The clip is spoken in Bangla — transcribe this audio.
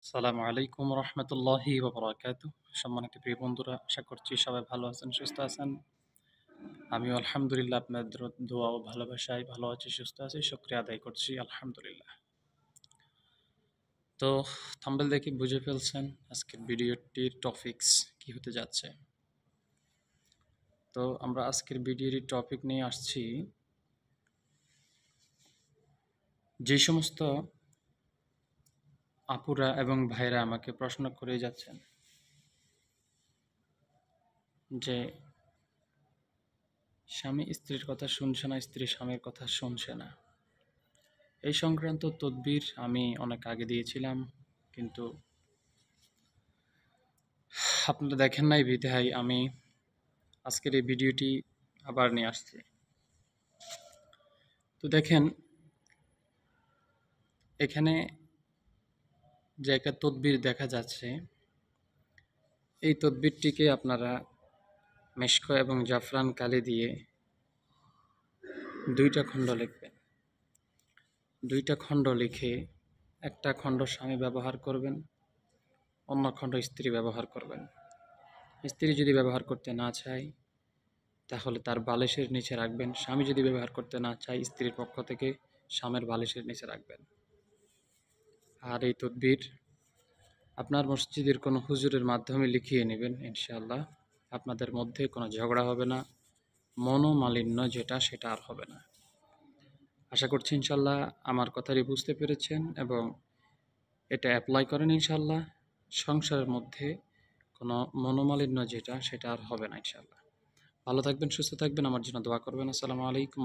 আসসালামু আলাইকুম রহমতুল্লাহি ওয়া বারাকাতুহু। সম্মানিত প্রিয় বন্ধুরা, আশা করছি সবাই ভালো আছেন, সুস্থ আছেন। আমিও আলহামদুলিল্লাহ আপনাদের দোয়া ও ভালোবাসায় ভালো আছি, সুস্থ আছি। শুকরিয়া আদায় করছি আলহামদুলিল্লাহ। তো থাম্বনেল দেখে বুঝে ফেলছেন আজকের ভিডিওটির টপিকস কি হতে যাচ্ছে। তো আমরা আজকের ভিডিওর টপিক নিয়ে আসছি, যে সমস্ত আপুরা এবং ভাইরা আমাকে প্রশ্ন করে যাচ্ছেন যে স্বামী স্ত্রীর কথা শুনছে না, স্ত্রী স্বামীর কথা শুনছে না। এই সংক্রান্ত তদবির আমি অনেক আগে দিয়েছিলাম, কিন্তু আপনারা দেখেন নাই বিধায় আমি আজকের এই ভিডিওটি আবার নিয়ে আসছি। তো দেখেন, এখানে যে একটা তদবির দেখা যাচ্ছে, এই তদবিরটিকে আপনারা মেশক এবং জাফরান কালি দিয়ে 2টা খণ্ড লিখবেন। 2টা খণ্ড লিখে একটা খণ্ড স্বামী ব্যবহার করবেন, অন্য খণ্ড স্ত্রী ব্যবহার করবেন। স্ত্রী যদি ব্যবহার করতে না চায় তাহলে তার বালিশের নিচে রাখবেন। স্বামী যদি ব্যবহার করতে না চায়, স্ত্রীর পক্ষ থেকে স্বামীর বালিশের নিচে রাখবেন। আর এই তদবির আপনার মসজিদের কোনো হুজুরের মাধ্যমে লিখিয়ে নেবেন। ইনশাআল্লাহ আপনাদের মধ্যে কোনো ঝগড়া হবে না, মনোমালিন্য যেটা সেটা আর হবে না। আশা করছি ইনশাআল্লাহ আমার কথাটি বুঝতে পেরেছেন এবং এটা অ্যাপ্লাই করেন। ইনশাআল্লাহ সংসারের মধ্যে কোনো মনোমালিন্য যেটা সেটা আর হবে না ইনশাআল্লাহ। ভালো থাকবেন, সুস্থ থাকবেন, আমার জন্য দোয়া করবেন। আসসালামু আলাইকুম।